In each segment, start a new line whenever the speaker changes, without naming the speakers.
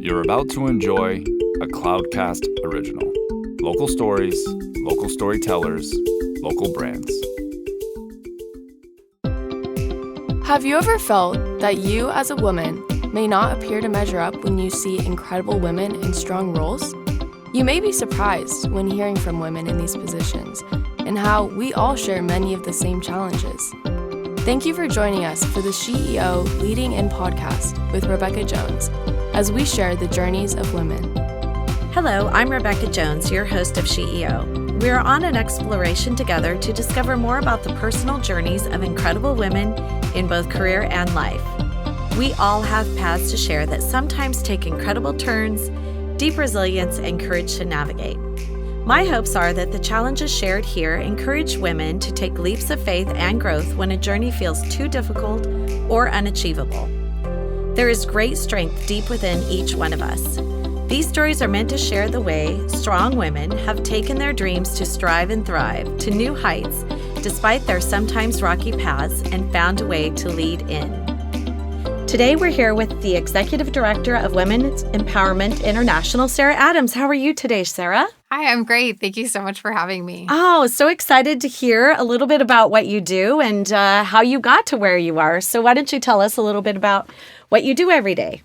You're about to enjoy a Cloudcast original. Local stories, local storytellers, local brands.
Have you ever felt that you as a woman may not appear to measure up when you see incredible women in strong roles? You may be surprised when hearing from women in these positions and how we all share many of the same challenges. Thank you for joining us for the SheEO Lead-In podcast with Rebecca Jones as we share the journeys of women.
Hello, I'm Rebecca Jones, your host of SheEO. We are on an exploration together to discover more about the personal journeys of incredible women in both career and life. We all have paths to share that sometimes take incredible turns, deep resilience, and courage to navigate. My hopes are that the challenges shared here encourage women to take leaps of faith and growth when a journey feels too difficult or unachievable. There is great strength deep within each one of us. These stories are meant to share the way strong women have taken their dreams to strive and thrive to new heights despite their sometimes rocky paths and found a way to lead in. Today we're here with the Executive Director of Women's Empowerment International, Sarah Adams. How are you today, Sarah?
Hi, I'm great. Thank you so much for having me.
Oh, so excited to hear a little bit about what you do and how you got to where you are. So why don't you tell us a little bit about what you do every day?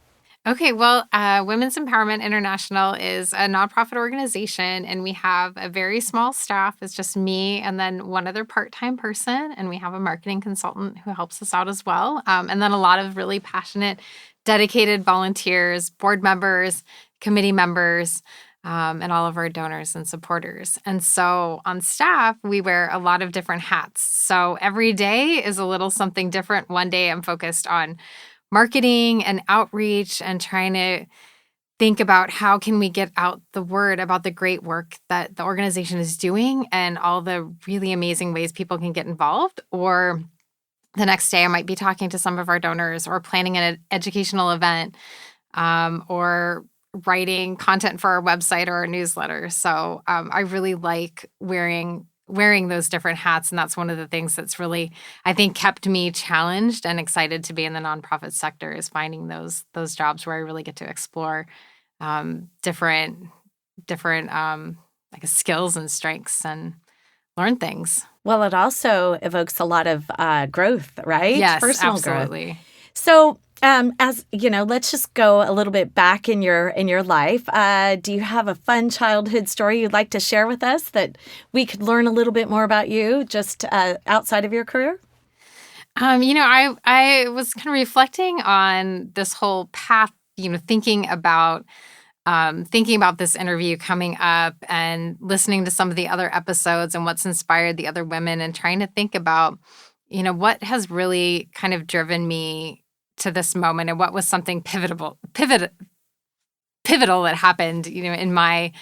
Okay, well, Women's Empowerment International is a nonprofit organization, and we have a very small staff. It's just me and then one other part-time person, and we have a marketing consultant who helps us out as well, and then a lot of really passionate, dedicated volunteers, board members, committee members, and all of our donors and supporters. And so on staff, we wear a lot of different hats. So every day is a little something different. One day I'm focused on marketing and outreach and trying to think about how can we get out the word about the great work that the organization is doing and all the really amazing ways people can get involved. Or the next day I might be talking to some of our donors or planning an educational event or writing content for our website or our newsletter. So I really like wearing those different hats. And that's one of the things that's really, I think, kept me challenged and excited to be in the nonprofit sector is finding those jobs where I really get to explore different I guess, skills and strengths and learn things.
Well, it also evokes a lot of growth, right?
Yes,
personal
absolutely.
Growth. So, as you know, let's just go a little bit back in your life. Do you have a fun childhood story you'd like to share with us that we could learn a little bit more about you just outside of your career?
I was kind of reflecting on this whole path, thinking about this interview coming up and listening to some of the other episodes and what's inspired the other women and trying to think about, what has really kind of driven me to this moment and what was something pivotal that happened, in my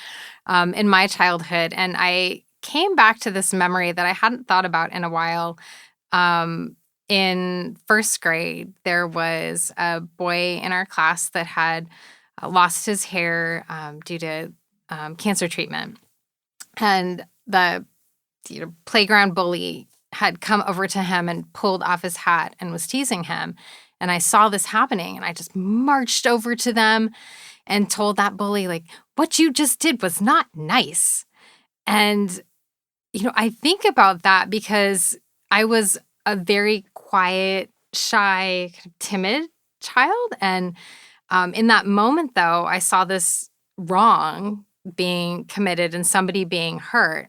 childhood. And I came back to this memory that I hadn't thought about in a while. In first grade, there was a boy in our class that had lost his hair due to cancer treatment. And the playground bully had come over to him and pulled off his hat and was teasing him. And I saw this happening and I just marched over to them and told that bully, like, what you just did was not nice. And, I think about that because I was a very quiet, shy, timid child. And in that moment, though, I saw this wrong being committed and somebody being hurt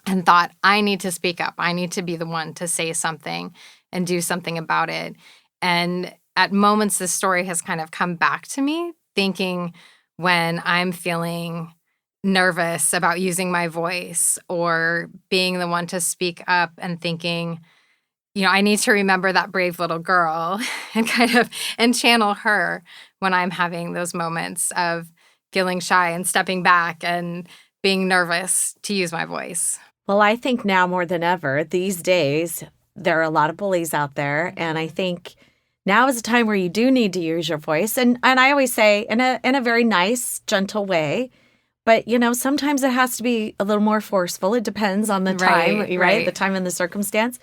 and thought, I need to speak up. I need to be the one to say something and do something about it. And at moments, this story has kind of come back to me, thinking when I'm feeling nervous about using my voice or being the one to speak up and thinking, I need to remember that brave little girl and channel her when I'm having those moments of feeling shy and stepping back and being nervous to use my voice.
Well, I think now more than ever, these days, there are a lot of bullies out there. And I think now is a time where you do need to use your voice. And I always say in a very nice, gentle way. But, sometimes it has to be a little more forceful. It depends on the time, right? The time and the circumstance.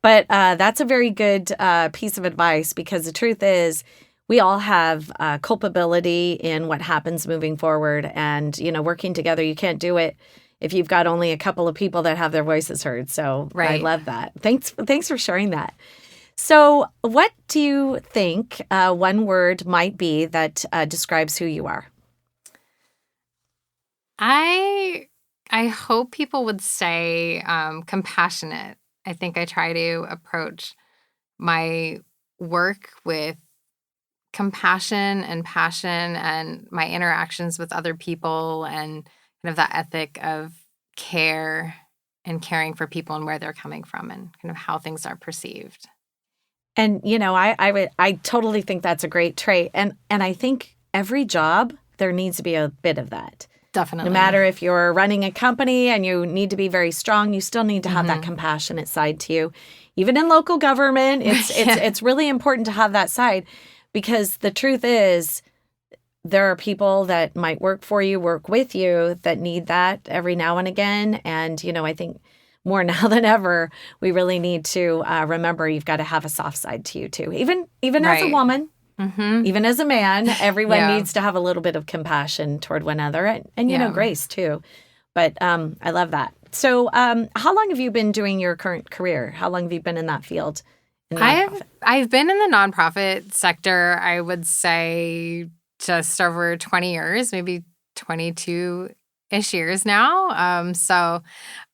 But that's a very good piece of advice because the truth is we all have culpability in what happens moving forward. And, working together, you can't do it if you've got only a couple of people that have their voices heard. So I
Right.
love that. Thanks for sharing that. So what do you think one word might be that describes who you are?
I hope people would say compassionate. I think I try to approach my work with compassion and passion and my interactions with other people and kind of that ethic of care and caring for people and where they're coming from and kind of how things are perceived.
And I totally think that's a great trait. And I think every job there needs to be a bit of that.
Definitely.
No matter if you're running a company and you need to be very strong, you still need to have that compassionate side to you. Even in local government, it's really important to have that side, because the truth is there are people that might work for you, work with you, that need that every now and again. And, I think more now than ever, we really need to remember you've got to have a soft side to you too. Even as a
Right.
woman,
Mm-hmm.
even as a man, everyone
Yeah.
needs to have a little bit of compassion toward one another and
Yeah.
grace too. But I love that. So how long have you been doing your current career? How long have you been in that field? In nonprofit?
I've been in the nonprofit sector, I would say just over 20 years, maybe 22-ish years now. So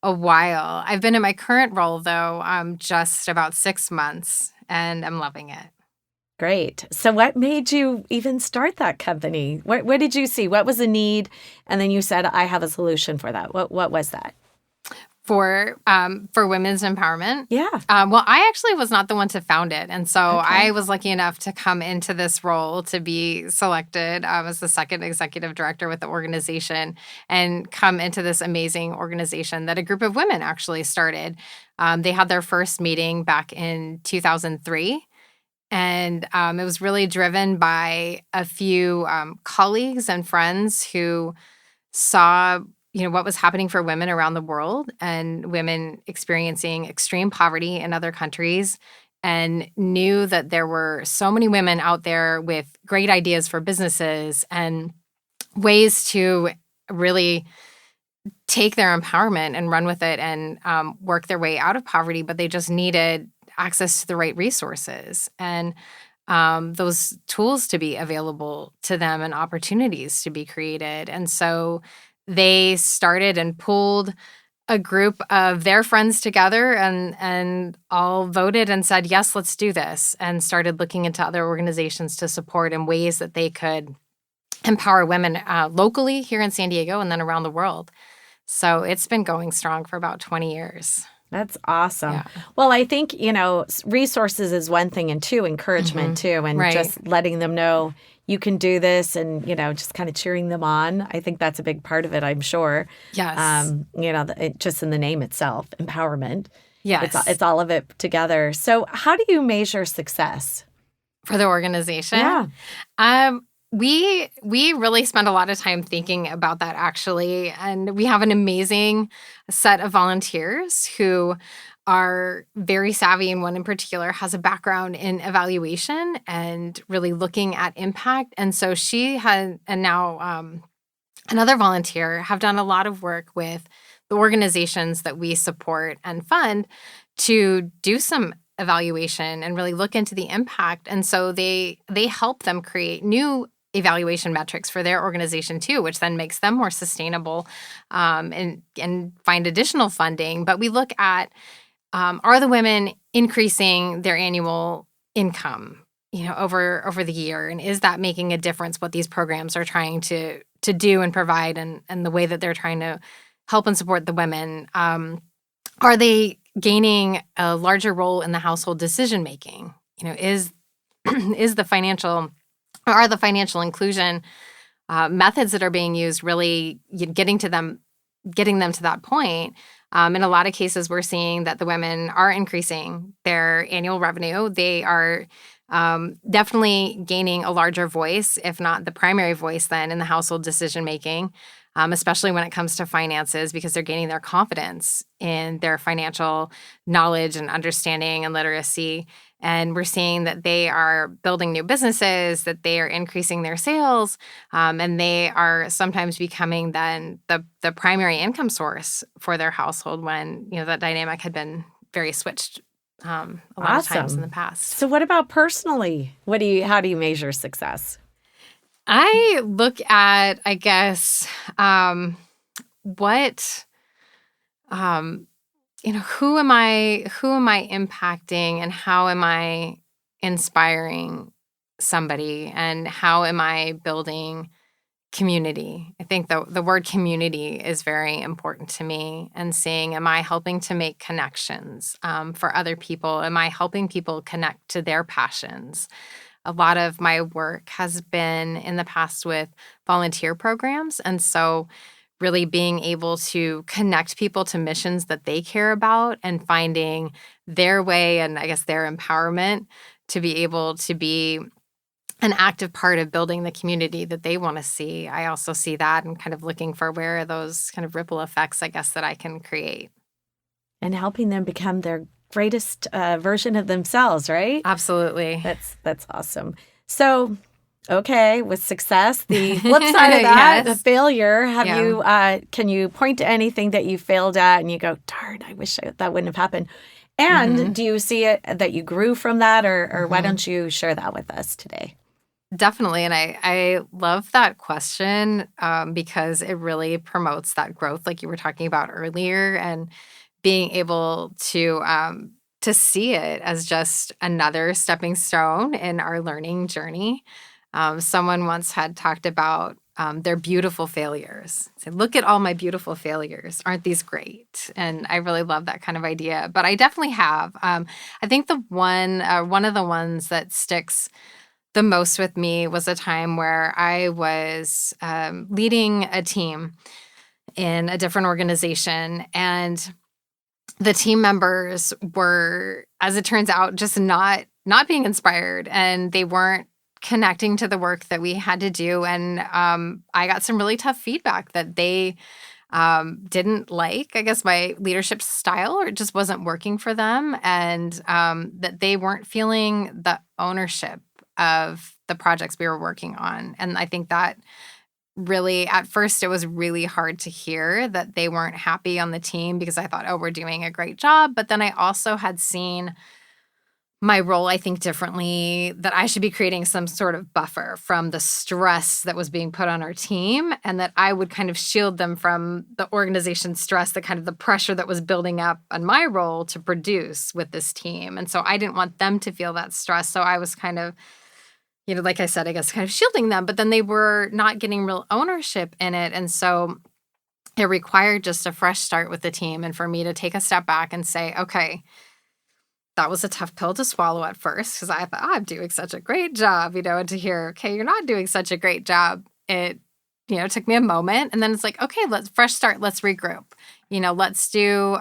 a while. I've been in my current role though, just about 6 months, and I'm loving it.
Great. So what made you even start that company? What did you see? What was the need? And then you said, I have a solution for that. What was that?
For women's empowerment.
Yeah.
Well, I actually was not the one to found it. And so
Okay.
I was lucky enough to come into this role to be selected as the second executive director with the organization and come into this amazing organization that a group of women actually started. They had their first meeting back in 2003. And it was really driven by a few colleagues and friends who saw what was happening for women around the world and women experiencing extreme poverty in other countries, and knew that there were so many women out there with great ideas for businesses and ways to really take their empowerment and run with it and work their way out of poverty, but they just needed access to the right resources and those tools to be available to them and opportunities to be created. And so they started and pulled a group of their friends together and all voted and said, yes, let's do this, and started looking into other organizations to support in ways that they could empower women locally here in San Diego and then around the world. So it's been going strong for about 20 years.
That's awesome.
Yeah.
Well, I think, resources is one thing, and two, encouragement too, and
Right.
just letting them know you can do this and, just kind of cheering them on. I think that's a big part of it, I'm sure.
Yes.
Just in the name itself, empowerment.
Yes.
It's all of it together. So how do you measure success?
For the organization?
Yeah.
We really spend a lot of time thinking about that, actually. And we have an amazing set of volunteers who are very savvy, and one in particular has a background in evaluation and really looking at impact. And so she had, and now another volunteer, have done a lot of work with the organizations that we support and fund to do some evaluation and really look into the impact. And so they help them create new evaluation metrics for their organization too, which then makes them more sustainable and find additional funding. But we look at, are the women increasing their annual income, over the year? And is that making a difference, what these programs are trying to do and provide, and the way that they're trying to help and support the women? Are they gaining a larger role in the household decision making? Is the financial inclusion methods that are being used really getting them to that point? In a lot of cases, we're seeing that the women are increasing their annual revenue. They are definitely gaining a larger voice, if not the primary voice, then in the household decision making. especially when it comes to finances, because they're gaining their confidence in their financial knowledge and understanding and literacy. And we're seeing that they are building new businesses, that they are increasing their sales, and they are sometimes becoming then the primary income source for their household when, that dynamic had been very switched a lot of times in the past.
So what about personally? How do you measure success?
I look at, I guess, what, who am I impacting, and how am I inspiring somebody, and how am I building community? I think the word community is very important to me, and seeing, am I helping to make connections for other people? Am I helping people connect to their passions? A lot of my work has been in the past with volunteer programs. And so really being able to connect people to missions that they care about, and finding their way, and I guess their empowerment to be able to be an active part of building the community that they want to see. I also see that, and kind of looking for where are those kind of ripple effects, I guess, that I can create.
And helping them become their greatest version of themselves, right?
Absolutely.
That's awesome. So, okay, with success, the flip side of that,
Yes.
the failure, can you point to anything that you failed at and you go, darn, I wish that wouldn't have happened? And do you see it that you grew from that, or why don't you share that with us today?
Definitely. And I love that question because it really promotes that growth, like you were talking about earlier, and being able to see it as just another stepping stone in our learning journey. Someone once had talked about their beautiful failures. Said, look at all my beautiful failures. Aren't these great? And I really love that kind of idea. But I definitely have. I think one of the ones that sticks the most with me was a time where I was leading a team in a different organization, and the team members were, as it turns out, just not being inspired, and they weren't connecting to the work that we had to do. And I got some really tough feedback that they didn't like, I guess, my leadership style, or it just wasn't working for them, and that they weren't feeling the ownership of the projects we were working on. And I think that really, at first, it was really hard to hear that they weren't happy on the team, because I thought, oh, we're doing a great job. But then I also had seen my role, I think, differently, that I should be creating some sort of buffer from the stress that was being put on our team, and that I would kind of shield them from the organization's stress, the kind of the pressure that was building up on my role to produce with this team. And so I didn't want them to feel that stress. So I was kind of, like I said, I guess kind of shielding them, but then they were not getting real ownership in it. And so it required just a fresh start with the team, and for me to take a step back and say, okay, that was a tough pill to swallow at first, because I thought, I'm doing such a great job, and to hear, okay, you're not doing such a great job. It, took me a moment, and then it's like, okay, fresh start. Let's regroup. Let's do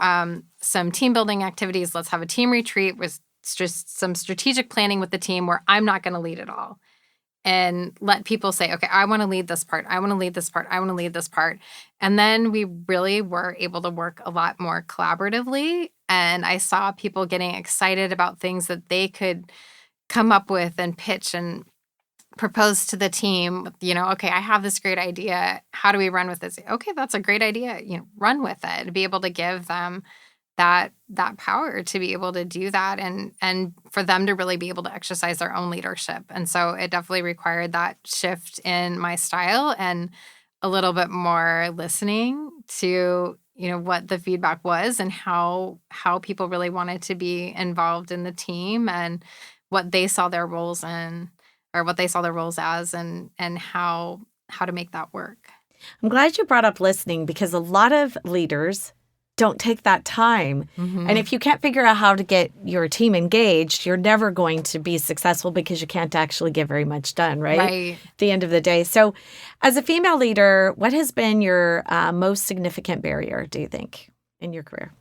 some team building activities. Let's have a team retreat with just some strategic planning with the team, where I'm not going to lead it all, and let people say, okay, I want to lead this part. I want to lead this part. I want to lead this part. And then we really were able to work a lot more collaboratively. And I saw people getting excited about things that they could come up with and pitch and propose to the team. Okay, I have this great idea. How do we run with this? Okay, that's a great idea. Run with it. Be able to give them that power to be able to do that, and for them to really be able to exercise their own leadership. And so it definitely required that shift in my style, and a little bit more listening to what the feedback was, and how people really wanted to be involved in the team, and what they saw their roles in, or what they saw their roles as, and how to make that work.
I'm glad you brought up listening, because a lot of leaders don't take that time.
Mm-hmm.
And if you can't figure out how to get your team engaged, you're never going to be successful, because you can't actually get very much done, right?
Right.
At the end of the day. So as a female leader, what has been your most significant barrier, do you think, in your career?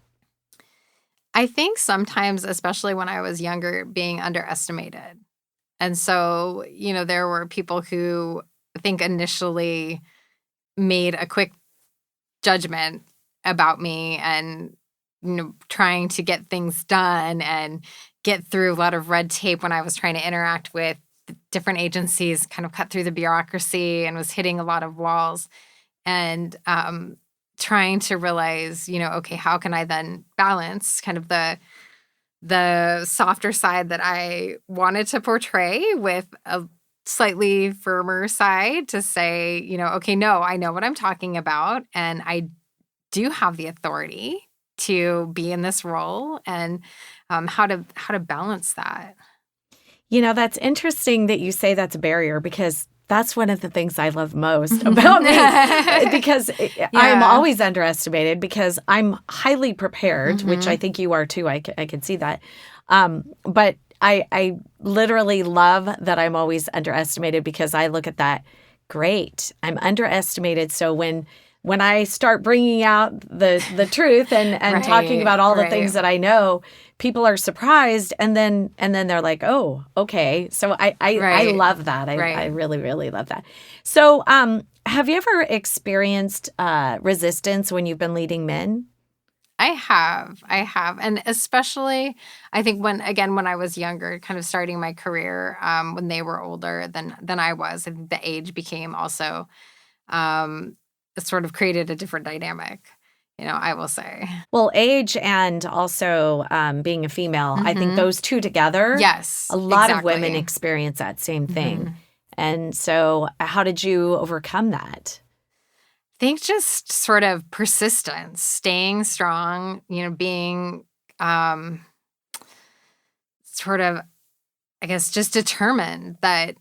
I think sometimes, especially when I was younger, being underestimated. And so, there were people who I think initially made a quick judgment about me and, trying to get things done and get through a lot of red tape when I was trying to interact with different agencies, kind of cut through the bureaucracy and was hitting a lot of walls and trying to realize, okay, how can I then balance kind of the softer side that I wanted to portray with a slightly firmer side to say, okay, no, I know what I'm talking about and I do have the authority to be in this role and how to balance that.
That's interesting that you say that's a barrier because that's one of the things I love most about me because I'm always underestimated because I'm highly prepared, which I think you are too. I can see that. But I literally love that I'm always underestimated because I look at that, great, I'm underestimated. So when I start bringing out the truth and talking about all the things that I know, people are surprised, and then they're like, "Oh, okay." So I love that. I really, really love that. So, have you ever experienced resistance when you've been leading men?
I have, and especially I think when I was younger, kind of starting my career, when they were older than I was, I think the age became also. It sort of created a different dynamic, I will say.
Well, age and also being a female, I think those two together,
yes,
a lot of women experience that same thing. And so how did you overcome that?
I think just sort of persistence, staying strong, being sort of, I guess, just determined that,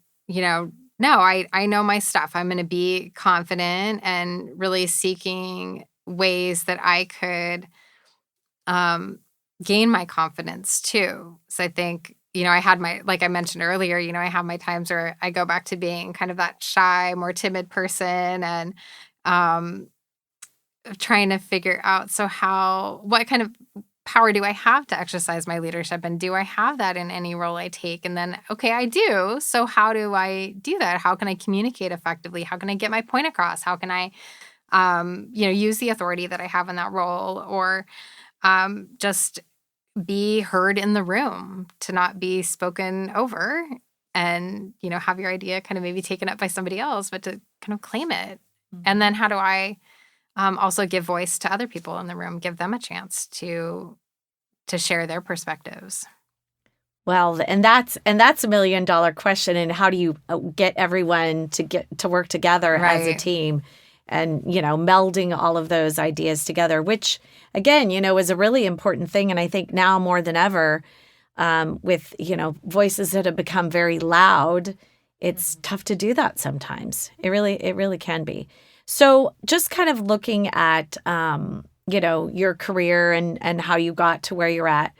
no, I know my stuff. I'm going to be confident and really seeking ways that I could gain my confidence too. So I think, I had like I mentioned earlier, I have my times where I go back to being kind of that shy, more timid person and trying to figure out, what kind of power do I have to exercise my leadership? And do I have that in any role I take? And then, okay, I do. So how do I do that? How can I communicate effectively? How can I get my point across? How can I, use the authority that I have in that role or just be heard in the room, to not be spoken over and, have your idea kind of maybe taken up by somebody else, but to kind of claim it. And then how do I also give voice to other people in the room, give them a chance to share their perspectives.
Well, and that's $1 million question. And how do you get everyone to work together as a team and, melding all of those ideas together, which again, is a really important thing. And I think now more than ever, with, voices that have become very loud, it's tough to do that sometimes. It really can be. So just kind of looking at, your career and how you got to where you're at,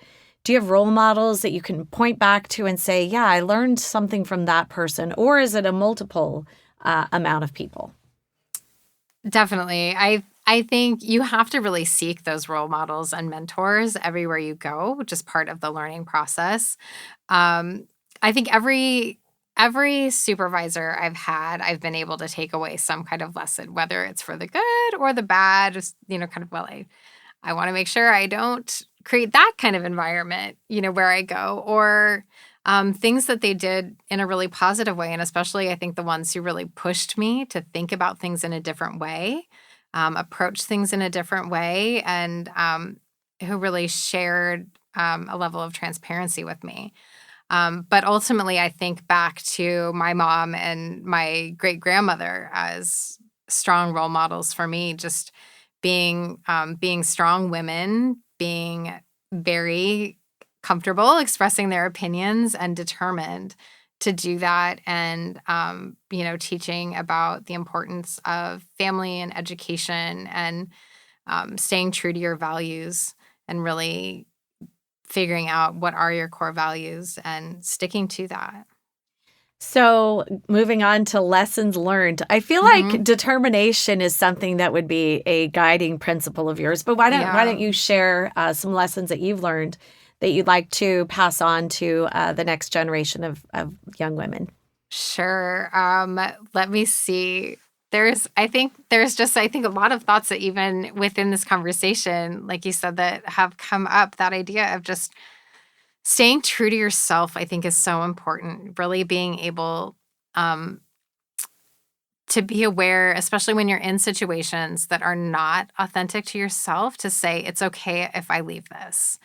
do you have role models that you can point back to and say, yeah, I learned something from that person? Or is it a multiple amount of people?
Definitely. I think you have to really seek those role models and mentors everywhere you go, which is part of the learning process. I think every supervisor I've had, I've been able to take away some kind of lesson, whether it's for the good or the bad, just, kind of, I want to make sure I don't create that kind of environment, where I go, or things that they did in a really positive way. And especially, I think the ones who really pushed me to think about things in a different way, approach things in a different way, and who really shared a level of transparency with me. But ultimately, I think back to my mom and my great-grandmother as strong role models for me, just being strong women, being very comfortable expressing their opinions and determined to do that, and teaching about the importance of family and education and staying true to your values and really figuring out what are your core values and sticking to that.
So moving on to lessons learned, I feel like determination is something that would be a guiding principle of yours. But why don't you share some lessons that you've learned that you'd like to pass on to the next generation of young women?
Sure. Let me see. I think a lot of thoughts that even within this conversation, like you said, that have come up, that idea of just staying true to yourself, I think is so important. Really being able to be aware, especially when you're in situations that are not authentic to yourself, to say, it's okay if I leave this.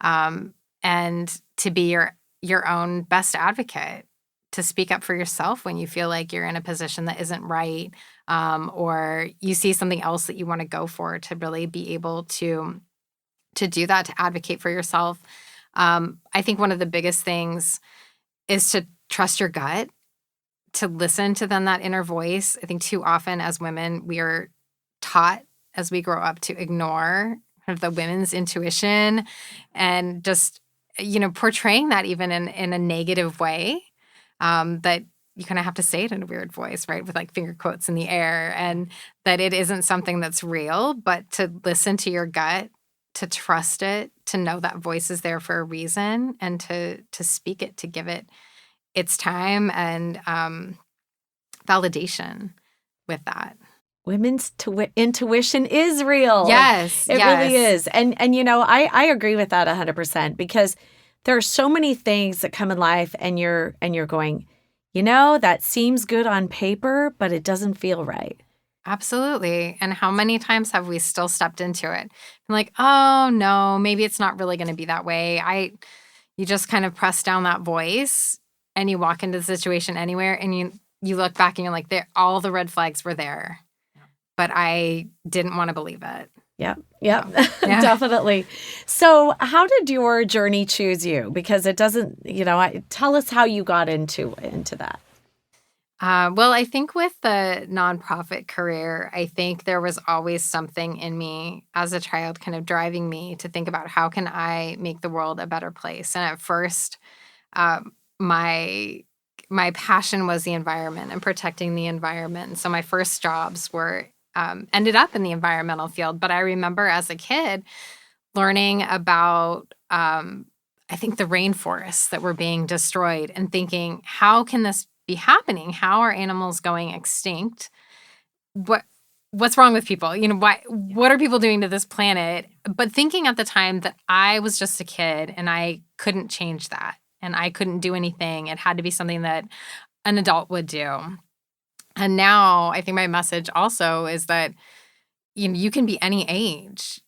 And to be your own best advocate, to speak up for yourself when you feel like you're in a position that isn't right, or you see something else that you want to go for, to really be able to do that, to advocate for yourself. I think one of the biggest things is to trust your gut, to listen to then that inner voice. I think too often as women, we are taught as we grow up to ignore kind of the women's intuition, and just, portraying that even in a negative way, that you kind of have to say it in a weird voice, right? With like finger quotes in the air, and that it isn't something that's real, but to listen to your gut, to trust it, to know that voice is there for a reason, and to speak it, to give it its time and validation with that.
Women's intuition is real.
Yes,
it really is. And I agree with that 100%, because there are so many things that come in life and you're going, that seems good on paper, but it doesn't feel right.
Absolutely. And how many times have we still stepped into it? I'm like, oh no, maybe it's not really going to be that way. You just kind of press down that voice and you walk into the situation anywhere, and you look back and you're like, all the red flags were there, but I didn't want to believe it.
Yeah, definitely. So how did your journey choose you? Because it doesn't, tell us how you got into that.
Well, I think with the nonprofit career, I think there was always something in me as a child kind of driving me to think about, how can I make the world a better place? And at first, my passion was the environment and protecting the environment. So my first jobs were ended up in the environmental field. But I remember as a kid learning about, I think, the rainforests that were being destroyed, and thinking, how can this be happening? How are animals going extinct? What's wrong with people? What are people doing to this planet? But thinking at the time that I was just a kid and I couldn't change that, and I couldn't do anything. It had to be something that an adult would do. And now I think my message also is that, you can be any age.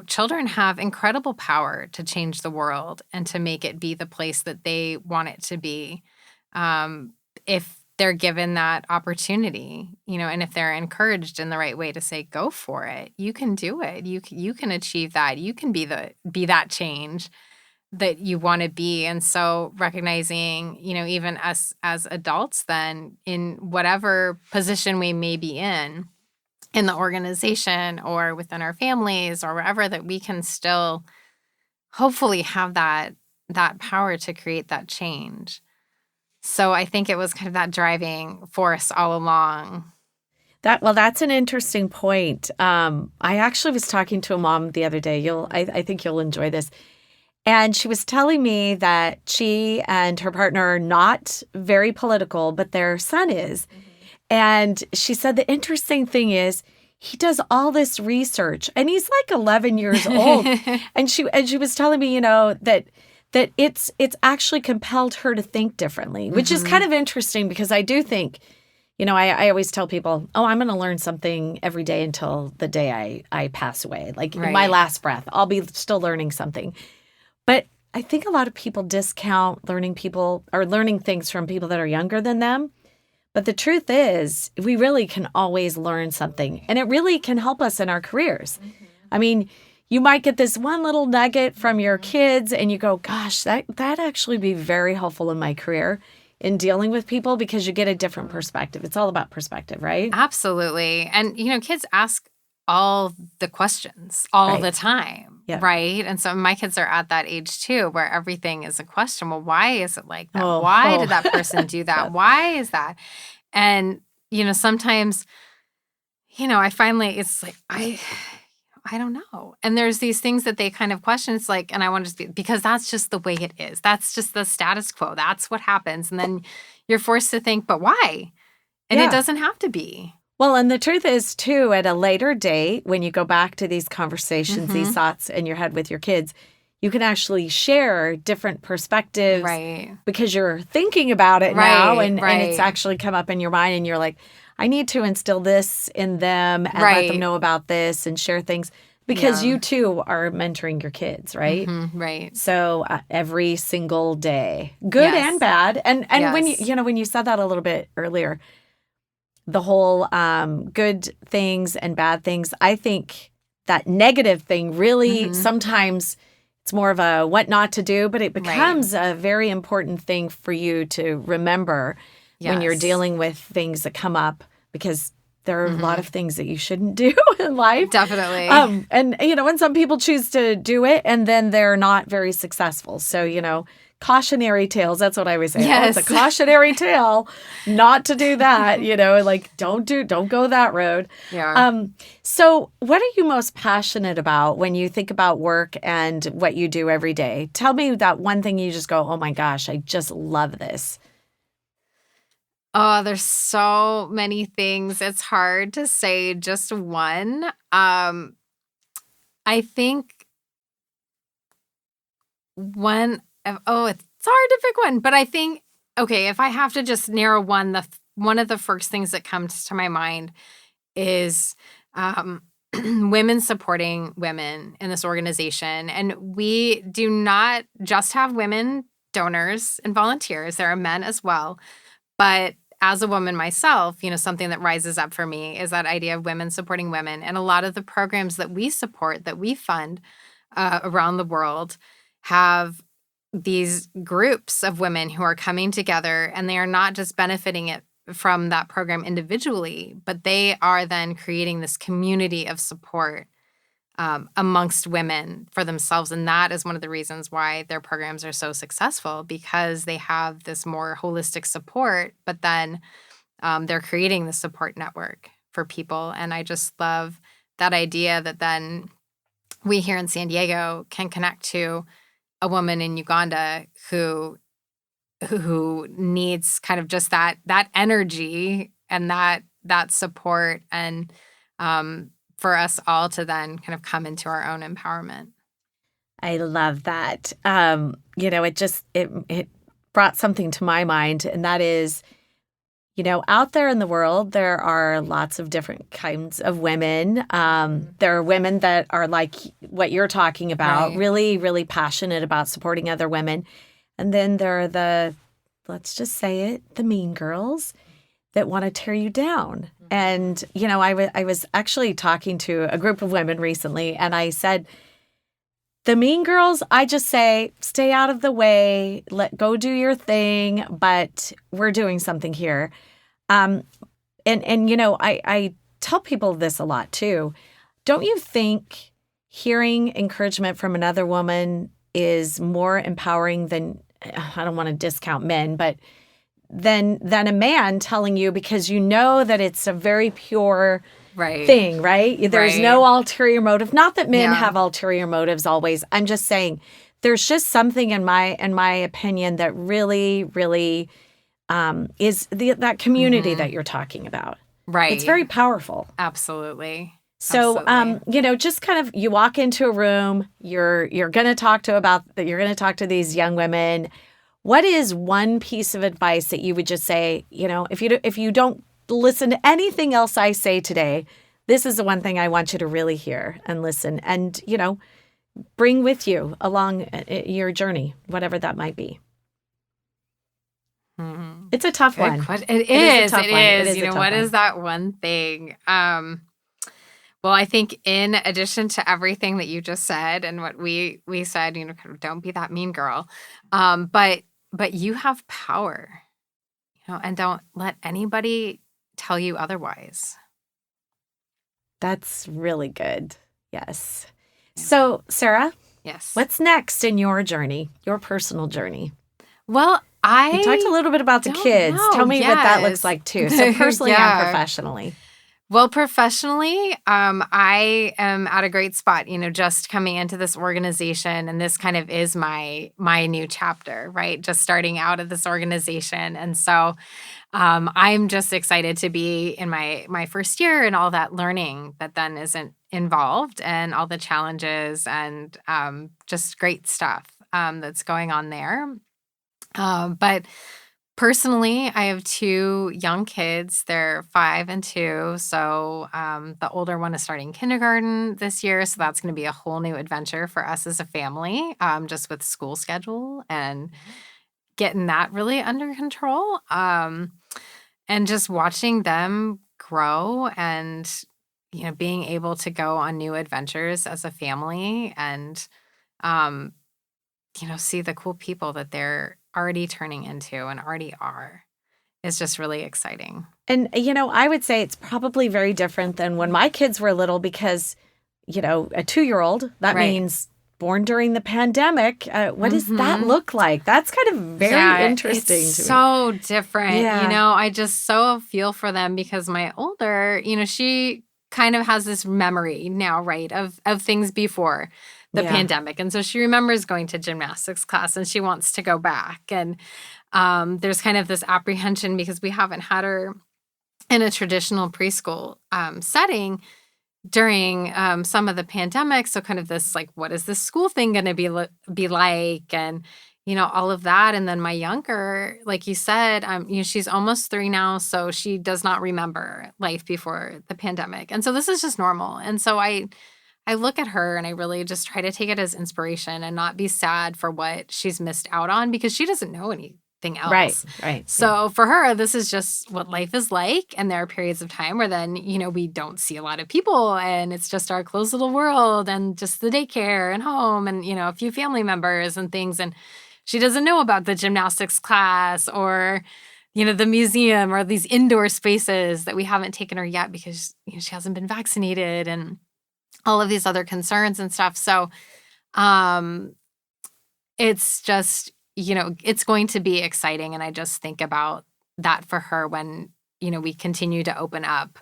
Children have incredible power to change the world and to make it be the place that they want it to be. If they're given that opportunity, and if they're encouraged in the right way to say, go for it, you can do it. You can achieve that. You can be that change that you want to be. And so recognizing, even us as adults, then in whatever position we may be in the organization or within our families or wherever, that we can still hopefully have that power to create that change. So I think it was kind of that driving force all along.
That's an interesting point. I actually was talking to a mom the other day. I think you'll enjoy this. And she was telling me that she and her partner are not very political, but their son is. Mm-hmm. And she said the interesting thing is, he does all this research, and he's like 11 years old. and she was telling me, that it's actually compelled her to think differently, which is kind of interesting, because I do think, I always tell people, I'm going to learn something every day until the day I pass away. Like in my last breath, I'll be still learning something. But I think a lot of people discount learning things from people that are younger than them. But the truth is, we really can always learn something, and it really can help us in our careers. Mm-hmm. I mean, you might get this one little nugget from your kids and you go, gosh, that'd actually be very helpful in my career in dealing with people, because you get a different perspective. It's all about perspective, right?
Absolutely. And, kids ask all the questions all the time, right? And so my kids are at that age too, where everything is a question. Well, why is it like that? Why did that person do that? Why is that? And, sometimes, I finally, it's like, I don't know. And there's these things that they kind of question. It's like, and I want to just because that's just the way it is. That's just the status quo. That's what happens. And then you're forced to think, but why? And it doesn't have to be.
Well, and the truth is, too, at a later date, when you go back to these conversations, these thoughts in your head with your kids, you can actually share different perspectives
Right.
because you're thinking about it now and it's
Right.
actually come up in your mind and you're like, I need to instill this in them and let them
Right.
know about this and share things because
Yeah.
you, too, are mentoring your kids, right?
Right.
So every single day, good
Yes.
and bad. And when
Yes.
when you said that a little bit earlier, the whole good things and bad things, I think that negative thing really sometimes it's more of a what not to do, but it becomes a very important thing for you to remember when you're
Yes.
dealing with things that come up because there are a lot of things that you shouldn't do in life.
Definitely.
And, and some people choose to do it and then they're not very successful. So, cautionary tales. That's what I always say.
Yes.
Oh, it's a cautionary tale not to do that, like don't go that road.
Yeah.
So what are you most passionate about when you think about work and what you do every day? Tell me that one thing you just go, oh my gosh, I just love this.
Oh, there's so many things. It's hard to say just one. I think it's hard to pick one, but I think, okay, if I have to just narrow one, one of the first things that comes to my mind is women supporting women in this organization. And we do not just have women donors and volunteers. There are men as well. But as a woman myself, something that rises up for me is that idea of women supporting women. And a lot of the programs that we support, that we fund around the world, have these groups of women who are coming together, and they are not just benefiting it from that program individually, but they are then creating this community of support amongst women for themselves. And that is one of the reasons why their programs are so successful, because they have this more holistic support, but then they're creating the support network for people. And I just love that idea that then we here in San Diego can connect to a woman in Uganda who needs kind of just that energy and that support, and for us all to then kind of come into our own empowerment.
I love that. It brought something to my mind, and that is, out there in the world, there are lots of different kinds of women. There are women that are like what you're talking about,
Right.
really, really passionate about supporting other women. And then there are let's just say it, the mean girls that want to tear you down. And, I was actually talking to a group of women recently, and I said, the mean girls, I just say, stay out of the way, go do your thing, but we're doing something here. I tell people this a lot too. Don't you think hearing encouragement from another woman is more empowering than, I don't want to discount men, but than a man telling you, because that it's a very pure thing, right? There's no ulterior motive. Not that men have ulterior motives always. I'm just saying there's just something in my opinion that really, really is that community that you're talking about.
Right.
It's very powerful.
Absolutely.
So, just kind of, you walk into a room, you're going to talk to these young women. What is one piece of advice that you would just say, if you don't listen to anything else I say today, this is the one thing I want you to really hear and listen and, bring with you along your journey, whatever that might be. It's a tough one.
It is. What
one.
is that one thing? Well, I think in addition to everything that you just said and what we said, kind of don't be that mean girl. But you have power, and don't let anybody tell you otherwise.
That's really good. Yes. So, Sarah,
yes,
what's next in your journey, your personal journey?
Well,
you talked a little bit about the kids.
Know.
Tell me what that looks like too. So personally and professionally.
Well, professionally, I am at a great spot, just coming into this organization, and this kind of is my new chapter, right? Just starting out at this organization. And so I'm just excited to be in my first year and all that learning that then isn't involved and all the challenges and just great stuff that's going on there. But personally, I have 2 young kids. They're 5 and 2. So the older one is starting kindergarten this year. So that's going to be a whole new adventure for us as a family, just with school schedule and getting that really under control. And just watching them grow and, being able to go on new adventures as a family and, see the cool people that they're already turning into and already are is just really exciting.
And, I would say it's probably very different than when my kids were little because, a 2-year-old, that
Right.
means born during the pandemic. What does that look like? That's kind of very interesting
it's
to me.
so different.
Yeah.
I just so feel for them because my older, she kind of has this memory now, right, of things before the
Yeah.
pandemic. And so she remembers going to gymnastics class and she wants to go back. And there's kind of this apprehension because we haven't had her in a traditional preschool setting during some of the pandemic. So kind of this like, what is this school thing going to be like? And, all of that. And then my younger, like you said, she's almost 3 now. So she does not remember life before the pandemic. And so this is just normal. And so I look at her and I really just try to take it as inspiration and not be sad for what she's missed out on because she doesn't know anything else.
Right.
So for her, this is just what life is like. And there are periods of time where then, we don't see a lot of people and it's just our closed little world and just the daycare and home and, a few family members and things. And she doesn't know about the gymnastics class or, the museum or these indoor spaces that we haven't taken her yet because, she hasn't been vaccinated and all of these other concerns and stuff. So it's just, it's going to be exciting. And I just think about that for her when, we continue to open up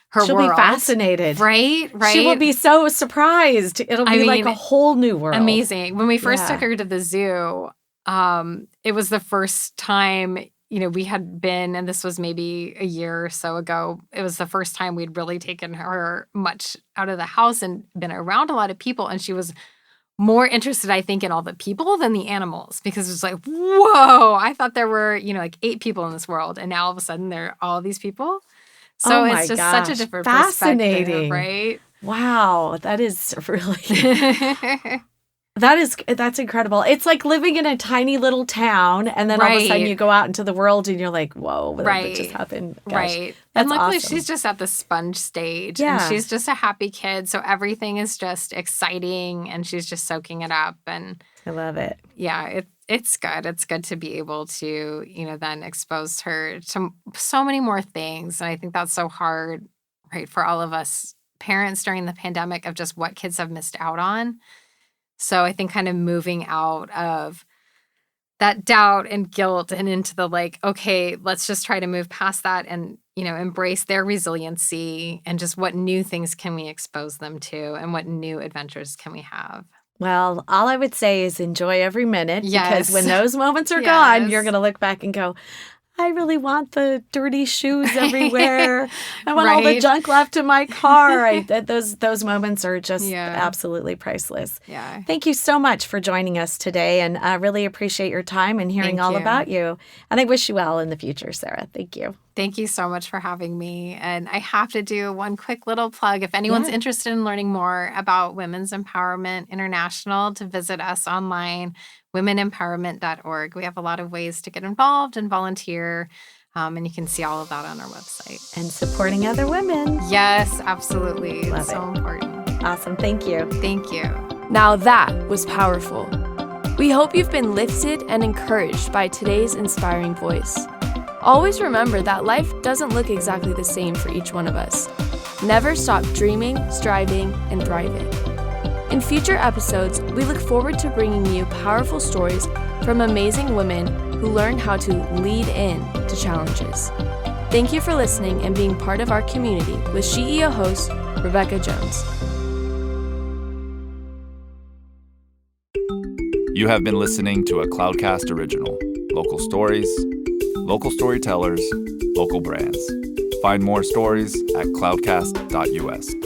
her
She'll
world.
be fascinated.
Right.
She will be so surprised. It'll be like a whole new world.
Amazing. When we first
Yeah.
took her to the zoo, it was the first time, we had been, and this was maybe a year or so ago, it was the first time we'd really taken her much out of the house and been around a lot of people. And she was more interested, I think, in all the people than the animals because it was like, whoa, I thought there were, like 8 people in this world. And now all of a sudden there are all these people. So
Oh my
it's just such a
gosh.
different
Fascinating.
perspective, right?
Wow, that is really... That's incredible. It's like living in a tiny little town, and then all of a sudden
Right.
you go out into the world, and you're like, "Whoa, what
Right.
just happened?" Gosh,
Right.
that's
And luckily
awesome.
she's just at the sponge stage.
Yeah.
And she's just a happy kid. So everything is just exciting and she's just soaking it up. And
I love it.
yeah, it's good. It's good to be able to, then expose her to so many more things. And I think that's so hard, right, for all of us parents during the pandemic of just what kids have missed out on. So I think kind of moving out of that doubt and guilt and into the like, okay, let's just try to move past that and, embrace their resiliency and just what new things can we expose them to and what new adventures can we have.
Well, all I would say is enjoy every minute
Yes.
because when those moments are gone,
Yes.
you're going to look back and go, I really want the dirty shoes everywhere. I want all the
Right.
junk left in my car. Those moments are just
Yeah.
absolutely priceless.
Yeah.
Thank you so much for joining us today, and I really appreciate your time and hearing
Thank
all
you.
about you. And I wish you well in the future, Sarah. Thank you.
Thank you so much for having me. And I have to do one quick little plug. If anyone's
Yeah.
interested in learning more about Women's Empowerment International, to visit us online, womenempowerment.org. We have a lot of ways to get involved and volunteer. And you can see all of that on our website.
And supporting other women.
Yes, absolutely.
Love
It's so
it.
important.
Awesome. Thank you.
Thank you.
Now that was powerful. We hope you've been lifted and encouraged by today's inspiring voice. Always remember that life doesn't look exactly the same for each one of us. Never stop dreaming, striving, and thriving. In future episodes, we look forward to bringing you powerful stories from amazing women who learn how to lead in to challenges. Thank you for listening and being part of our community with SheEO host Rebecca Jones.
You have been listening to a Cloudcast original. Local stories, local storytellers, local brands. Find more stories at cloudcast.us.